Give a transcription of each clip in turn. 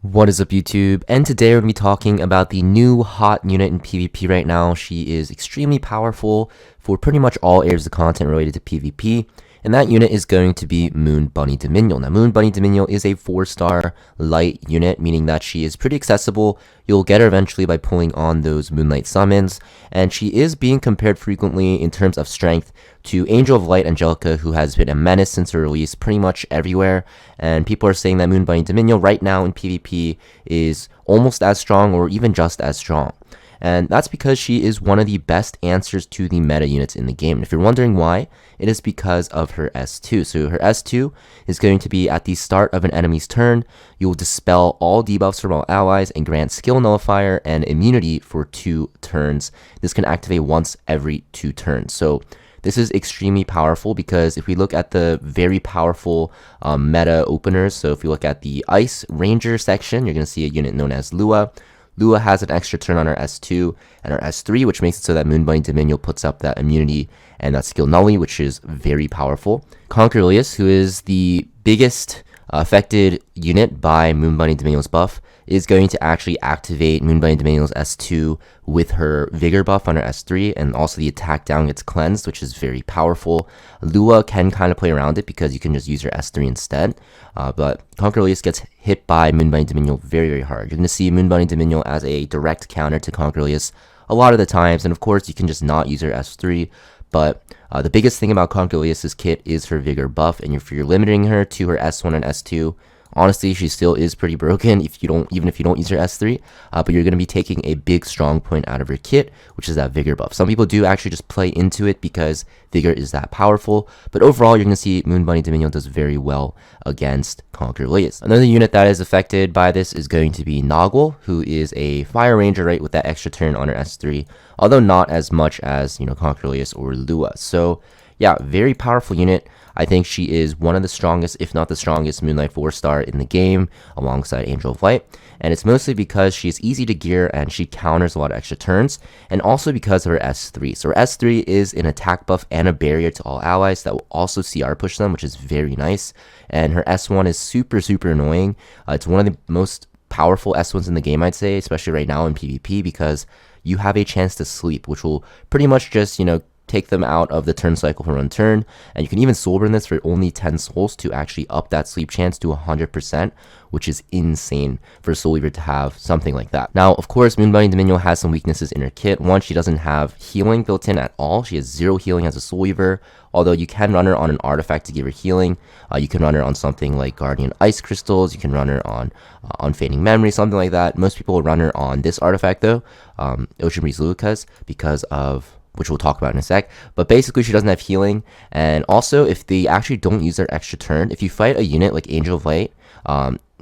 What is up, YouTube? And today we're going to be talking about the new hot unit in PvP right now. She is extremely powerful for pretty much all areas of content related to PvP. And that unit is going to be Moon Bunny Dominiel. Now, Moon Bunny Dominiel is a 4-star light unit, meaning that she is pretty accessible. You'll get her eventually by pulling on those Moonlight summons. And she is being compared frequently in terms of strength to Angel of Light Angelica, who has been a menace since her release pretty much everywhere. And people are saying that Moon Bunny Dominiel right now in PvP is almost as strong or even just as strong. And that's because she is one of the best answers to the meta units in the game. And if you're wondering why, it is because of her S2. So her S2 is going to be at the start of an enemy's turn. You will dispel all debuffs from all allies and grant skill nullifier and immunity for 2 turns. This can activate once every 2 turns. So this is extremely powerful because if we look at the very powerful meta openers, so if you look at the Ice Ranger section, you're going to see a unit known as Lua. Lua has an extra turn on her S2 and her S3, which makes it so that Moon Bunny Dominiel puts up that immunity and that skill nully, which is very powerful. Conquerlius, who is the biggest affected unit by Moon Bunny Dominiel's buff, is going to actually activate Moon Bunny Dominiel's S2 with her Vigor buff on her S3, and also the attack down gets cleansed, which is very powerful. Lua can kind of play around it because you can just use her S3 instead, but Conquerlius gets hit by Moon Bunny Dominiel very, very hard. You're going to see Moon Bunny Dominiel as a direct counter to Conquerlius a lot of the times, and of course you can just not use her S3, but the biggest thing about Conquerlius's kit is her Vigor buff, and if you're limiting her to her S1 and S2, honestly, she still is pretty broken even if you don't use her S3, but you're going to be taking a big strong point out of her kit, which is that Vigor buff. Some people do actually just play into it because Vigor is that powerful, but overall, you're going to see Moon Bunny Dominiel does very well against Conquerlius. Another unit that is affected by this is going to be Noggle, who is a Fire Ranger, right, with that extra turn on her S3, although not as much as, Conquerlius or Lua. So, yeah, very powerful unit. I think she is one of the strongest, if not the strongest, Moonlight 4-star in the game, alongside Angel of Light. And it's mostly because she is easy to gear and she counters a lot of extra turns, and also because of her S3. So her S3 is an attack buff and a barrier to all allies that will also CR push them, which is very nice. And her S1 is super, super annoying. It's one of the most powerful S1s in the game, I'd say, especially right now in PvP, because you have a chance to sleep, which will pretty much just, take them out of the turn cycle for one turn, and you can even soul burn this for only 10 souls to actually up that sleep chance to 100%, which is insane for a soul weaver to have something like that. Now, of course, Moon Bunny Dominiel has some weaknesses in her kit. One, she doesn't have healing built in at all. She has 0 healing as a soul weaver, although you can run her on an artifact to give her healing. You can run her on something like Guardian Ice Crystals. You can run her on Unfading Memory, something like that. Most people will run her on this artifact though, Ocean Breeze Lucas, because of which we'll talk about in a sec, but basically she doesn't have healing. And also, if they actually don't use their extra turn, if you fight a unit like Angel of Light,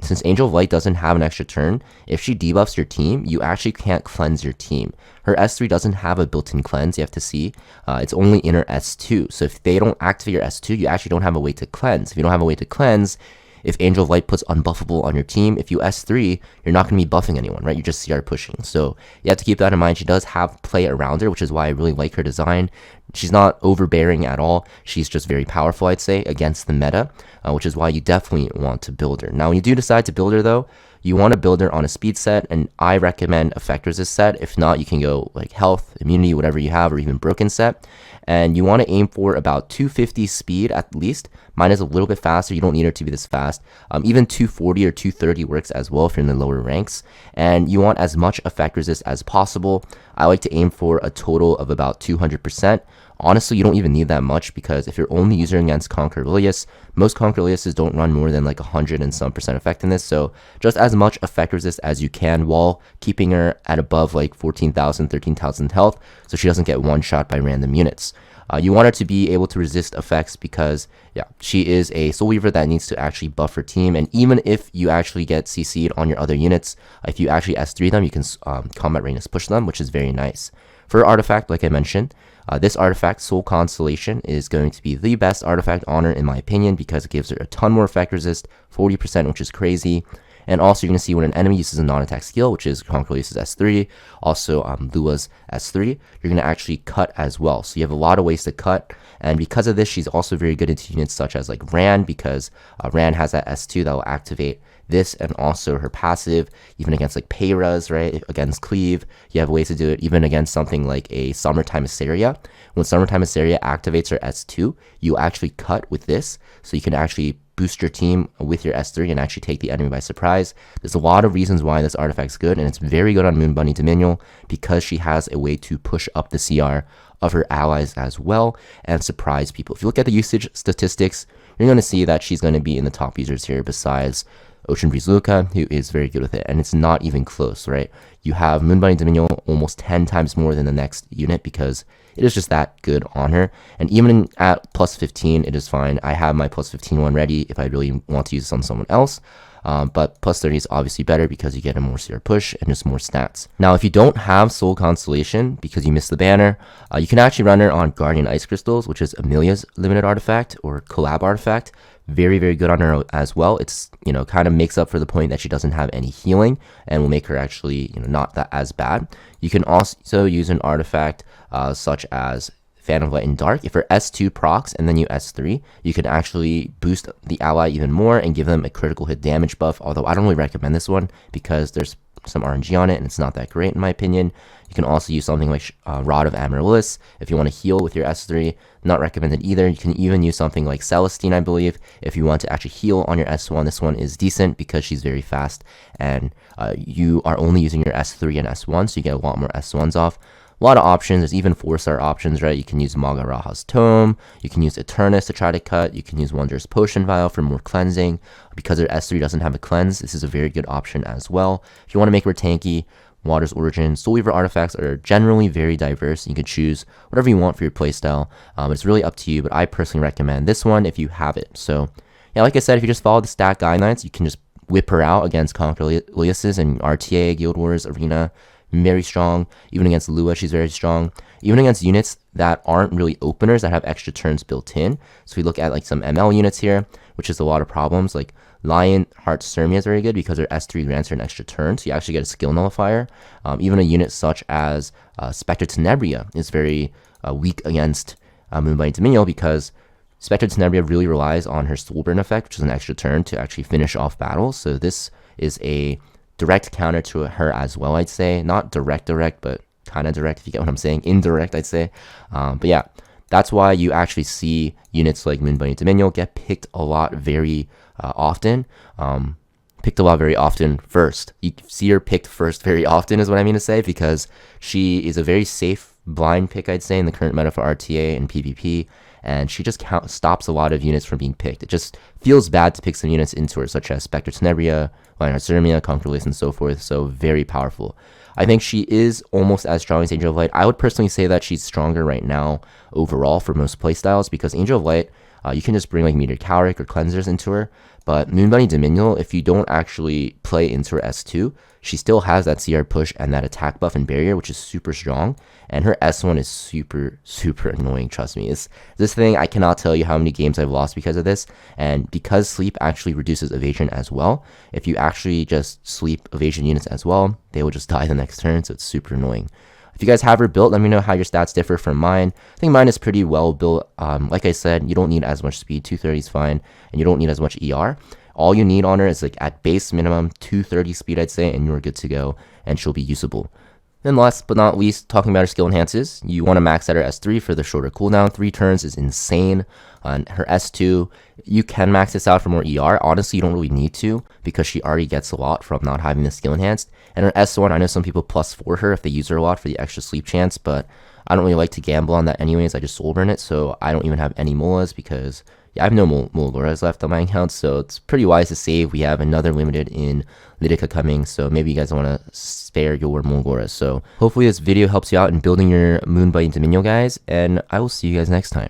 since Angel of Light doesn't have an extra turn, if she debuffs your team, you actually can't cleanse your team. Her S3 doesn't have a built-in cleanse, you have to see. It's only in her S2, so if they don't activate your S2, you actually don't have a way to cleanse. If you don't have a way to cleanse, if Angel of Light puts unbuffable on your team, if you S3, you're not going to be buffing anyone, right? You're just CR pushing. So you have to keep that in mind. She does have play around her, which is why I really like her design. She's not overbearing at all. She's just very powerful, I'd say, against the meta, which is why you definitely want to build her. Now, when you do decide to build her, though, you want to build her on a speed set, and I recommend Effect Resist set. If not, you can go like health, immunity, whatever you have, or even broken set. And you want to aim for about 250 speed at least. Mine is a little bit faster. You don't need her to be this fast. Even 240 or 230 works as well if you're in the lower ranks. And you want as much effect resist as possible. I like to aim for a total of about 200%. Honestly, you don't even need that much because if you're only using against Conquerlius, most Conquerliuses don't run more than like 100 and some percent effectiveness. So just as much effect resist as you can while keeping her at above like 14,000, 13,000 health so she doesn't get one shot by random units. You want her to be able to resist effects because, yeah, she is a soul weaver that needs to actually buff her team. And even if you actually get CC'd on your other units, if you actually S3 them, you can combat readiness push them, which is very nice. For her artifact, like I mentioned, this artifact, Soul Constellation, is going to be the best artifact on her in my opinion because it gives her a ton more effect resist, 40%, which is crazy. And also, you're going to see when an enemy uses a non-attack skill, which is Conqueror uses S3, also Lua's S3, you're going to actually cut as well. So you have a lot of ways to cut. And because of this, she's also very good into units such as like Rand, because Rand has that S2 that will activate this, and also her passive, even against like Payras, right? Against Cleave, you have ways to do it, even against something like a Summertime Assyria. When Summertime Assyria activates her S2, you actually cut with this, so you can actually boost your team with your S3 and actually take the enemy by surprise. There's a lot of reasons why this artifact's good, and it's very good on Moon Bunny Dominiel because she has a way to push up the CR of her allies as well and surprise people. If you look at the usage statistics, you're going to see that she's going to be in the top users here besides Ocean Breeze Luca, who is very good with it, and it's not even close, right? You have Moon Bunny Dominiel almost 10 times more than the next unit because it is just that good on her. And even at plus 15, it is fine. I have my plus 15 one ready if I really want to use this on someone else. But plus 30 is obviously better because you get a more CR push and just more stats. Now, if you don't have Soul Constellation because you missed the banner, you can actually run her on Guardian Ice Crystals, which is Amelia's limited artifact or collab artifact. Very, very good on her as well. It's, kind of makes up for the point that she doesn't have any healing and will make her actually, not that as bad. You can also use an artifact such as Fan of Light and Dark. If her S2 procs and then you S3, you can actually boost the ally even more and give them a critical hit damage buff, although I don't really recommend this one because there's some RNG on it and it's not that great in my opinion. You can also use something like Rod of Amaryllis if you want to heal with your S3. Not recommended either. You can even use something like Celestine, I believe, if you want to actually heal on your S1. This one is decent because she's very fast and you are only using your S3 and S1, so you get a lot more S1s off. A lot of options. There's even 4-star options, right? You can use Maga Raha's Tome. You can use Eternus to try to cut. You can use Wondrous Potion Vial for more cleansing. Because her S3 doesn't have a cleanse, this is a very good option as well. If you want to make her tanky, Water's Origin, Soulweaver artifacts are generally very diverse. You can choose whatever you want for your playstyle. It's really up to you, but I personally recommend this one if you have it. So, yeah, like I said, if you just follow the stat guidelines, you can just whip her out against Conqueror Elias's and RTA, Guild Wars, Arena. Very strong. Even against Lua, she's very strong. Even against units that aren't really openers that have extra turns built in. So we look at like some ML units here, which is a lot of problems. Like Lionheart Sermia is very good because her S3 grants her an extra turn, so you actually get a skill nullifier. Even a unit such as Spectre Tenebria is very weak against Moon Bunny Dominiel because Spectre Tenebria really relies on her Soulburn effect, which is an extra turn to actually finish off battles. So this is a direct counter to her as well, I'd say. Not direct, but kind of direct, if you get what I'm saying. Indirect, I'd say. But yeah, that's why you actually see units like Moon Bunny Dominiel get picked a lot very often. First. You see her picked first very often is what I mean to say, because she is a very safe blind pick, I'd say, in the current meta for RTA and PvP. And she just stops a lot of units from being picked. It just feels bad to pick some units into her, such as Spectre Tenebria, Lionheart Sermia, Conqueror Elias, and so forth. So very powerful. I think she is almost as strong as Angel of Light. I would personally say that she's stronger right now overall for most playstyles, because Angel of Light, you can just bring like Meteor Calric or Cleansers into her. But Moon Bunny Dominiel, if you don't actually play into her S2, she still has that CR push and that attack buff and barrier, which is super strong. And her S1 is super, super annoying, trust me. It's this thing, I cannot tell you how many games I've lost because of this. And because sleep actually reduces evasion as well, if you actually just sleep evasion units as well, they will just die the next turn, so it's super annoying. If you guys have her built, let me know how your stats differ from mine. I think mine is pretty well built. Like I said, you don't need as much speed. 230 is fine, and you don't need as much ER. All you need on her is like at base minimum 230 speed, I'd say, and you're good to go, and she'll be usable. Then last but not least, talking about her skill enhances, you want to max out her S3 for the shorter cooldown. 3 turns is insane. On her S2, you can max this out for more ER. Honestly, you don't really need to, because she already gets a lot from not having the skill enhanced. And her S1, I know some people plus 4 her if they use her a lot for the extra sleep chance, but I don't really like to gamble on that anyways. I just soul burn it, so I don't even have any Molas because I have no Moloras left on my account, so it's pretty wise to save. We have another limited in Lydica coming, so maybe you guys want to spare your Moloras. So hopefully this video helps you out in building your Moon Bunny Dominiel, guys, and I will see you guys next time.